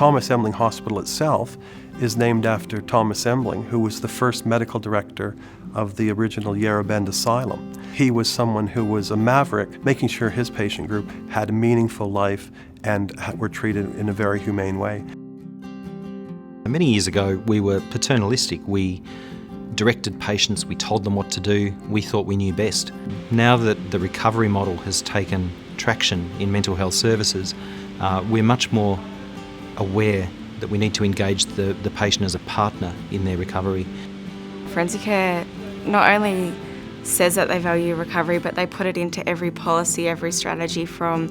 Thomas Emling Hospital itself is named after Thomas Emling, who was the first medical director of the original Yarra Bend Asylum. He was someone who was a maverick, making sure his patient group had a meaningful life and were treated in a very humane way. Many years ago, we were paternalistic. We directed patients, we told them what to do, we thought we knew best. Now that the recovery model has taken traction in mental health services, we're much more aware that we need to engage the patient as a partner in their recovery. Forensic care not only says that they value recovery, but they put it into every policy, every strategy, from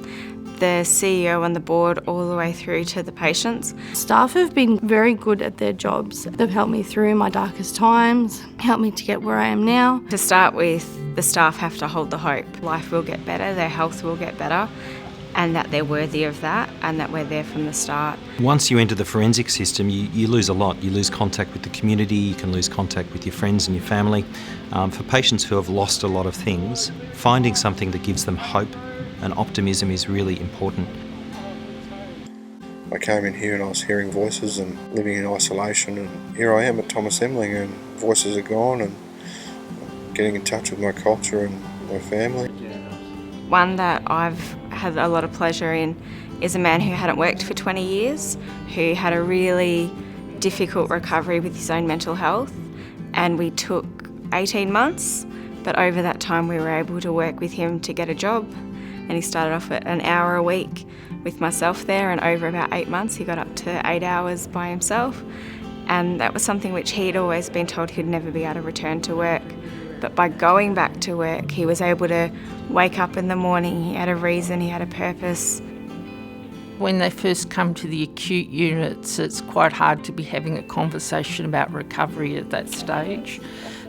the CEO and the board all the way through to the patients. Staff have been very good at their jobs. They've helped me through my darkest times, helped me to get where I am now. To start with, the staff have to hold the hope. Life will get better, their health will get better, and that they're worthy of that, and that we're there from the start. Once you enter the forensic system, you lose a lot. You lose contact with the community, you can lose contact with your friends and your family. For patients who have lost a lot of things, finding something that gives them hope and optimism is really important. I came in here and I was hearing voices and living in isolation, and here I am at Thomas Emling and voices are gone, and I'm getting in touch with my culture and my family. One that I've had a lot of pleasure in is a man who hadn't worked for 20 years, who had a really difficult recovery with his own mental health, and we took 18 months, but over that time we were able to work with him to get a job, and he started off at an hour a week with myself there, and over about 8 months he got up to 8 hours by himself, and that was something which he'd always been told he'd never be able to return to work. But by going back to work, he was able to wake up in the morning, he had a reason, he had a purpose. When they first come to the acute units, it's quite hard to be having a conversation about recovery at that stage.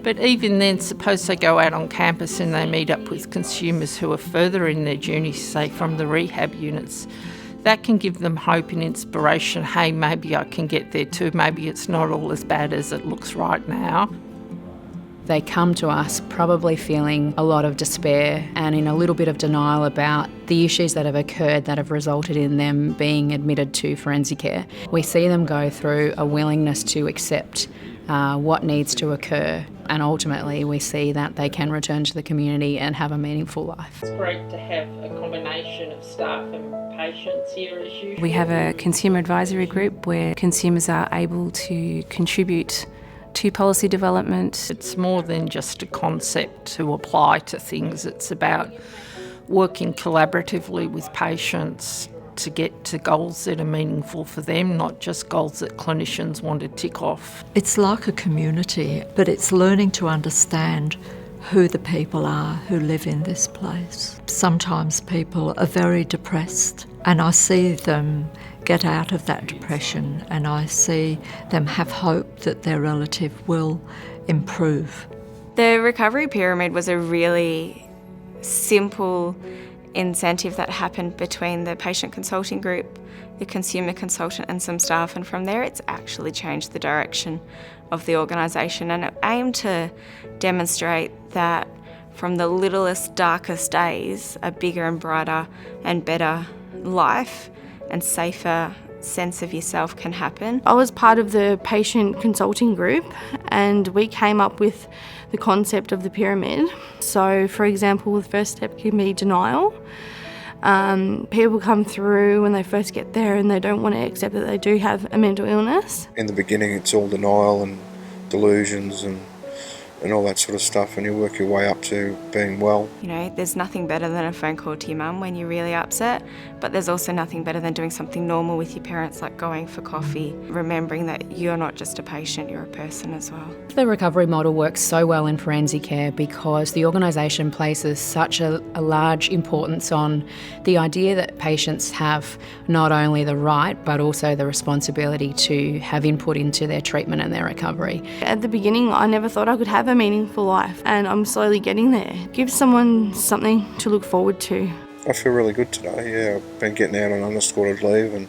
But even then, suppose they go out on campus and they meet up with consumers who are further in their journey, say from the rehab units, that can give them hope and inspiration. Hey, maybe I can get there too. Maybe it's not all as bad as it looks right now. They come to us probably feeling a lot of despair and in a little bit of denial about the issues that have occurred that have resulted in them being admitted to forensic care. We see them go through a willingness to accept what needs to occur, and ultimately we see that they can return to the community and have a meaningful life. It's great to have a combination of staff and patients here as usual. We have a consumer advisory group where consumers are able to contribute to policy development. It's more than just a concept to apply to things. It's about working collaboratively with patients to get to goals that are meaningful for them, not just goals that clinicians want to tick off. It's like a community, but it's learning to understand who the people are who live in this place. Sometimes people are very depressed, and I see them get out of that depression, and I see them have hope that their relative will improve. The recovery pyramid was a really simple incentive that happened between the patient consulting group, the consumer consultant and some staff, and from there it's actually changed the direction of the organisation, and it aimed to demonstrate that from the littlest, darkest days, a bigger and brighter and better life and safer sense of yourself can happen. I was part of the patient consulting group, and we came up with the concept of the pyramid. So, for example, the first step can be denial. People come through when they first get there and they don't want to accept that they do have a mental illness. In the beginning it's all denial and delusions and all that sort of stuff, and you work your way up to being well. You know, there's nothing better than a phone call to your mum when you're really upset, but there's also nothing better than doing something normal with your parents, like going for coffee, remembering that you're not just a patient, you're a person as well. The recovery model works so well in forensic care because the organisation places such a large importance on the idea that patients have not only the right but also the responsibility to have input into their treatment and their recovery. At the beginning, I never thought I could have a meaningful life, and I'm slowly getting there. Give someone something to look forward to. I feel really good today, yeah. I've been getting out on unescorted leave and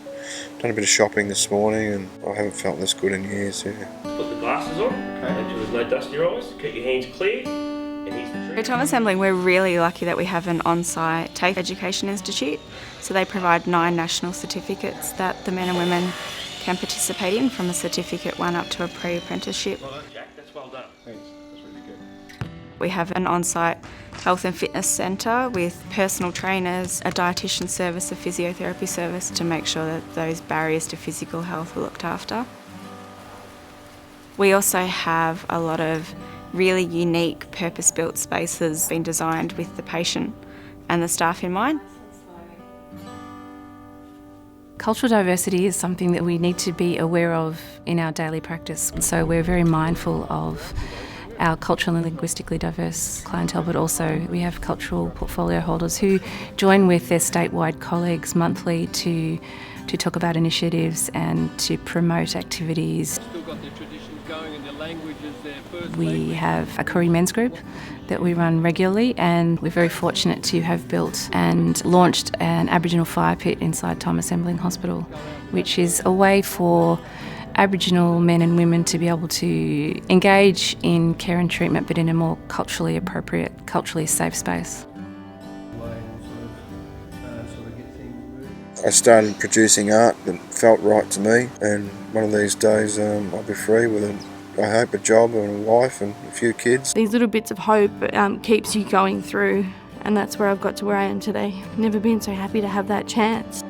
done a bit of shopping this morning, and I haven't felt this good in years, yeah. Put the glasses on, make sure there's no dust in your eyes, keep your hands clear, and here's the trick. At Thomas Emling, we're really lucky that we have an on-site TAFE education institute. So they provide 9 national certificates that the men and women can participate in, from a certificate 1 up to a pre-apprenticeship. Well done, Jack. That's well done. Thanks. That's really good. We have an on-site health and fitness centre with personal trainers, a dietitian service, a physiotherapy service to make sure that those barriers to physical health are looked after. We also have a lot of really unique purpose-built spaces being designed with the patient and the staff in mind. Cultural diversity is something that we need to be aware of in our daily practice. So we're very mindful of our culturally and linguistically diverse clientele, but also we have cultural portfolio holders who join with their statewide colleagues monthly to talk about initiatives and to promote activities. We have a Korean men's group that we run regularly, and we're very fortunate to have built and launched an Aboriginal fire pit inside Thomas Embling Hospital, which is a way for Aboriginal men and women to be able to engage in care and treatment, but in a more culturally appropriate, culturally safe space. I started producing art that felt right to me, and one of these days I'll be free with I hope a job and a wife and a few kids. These little bits of hope keeps you going through, and that's where I've got to where I am today. Never been so happy to have that chance.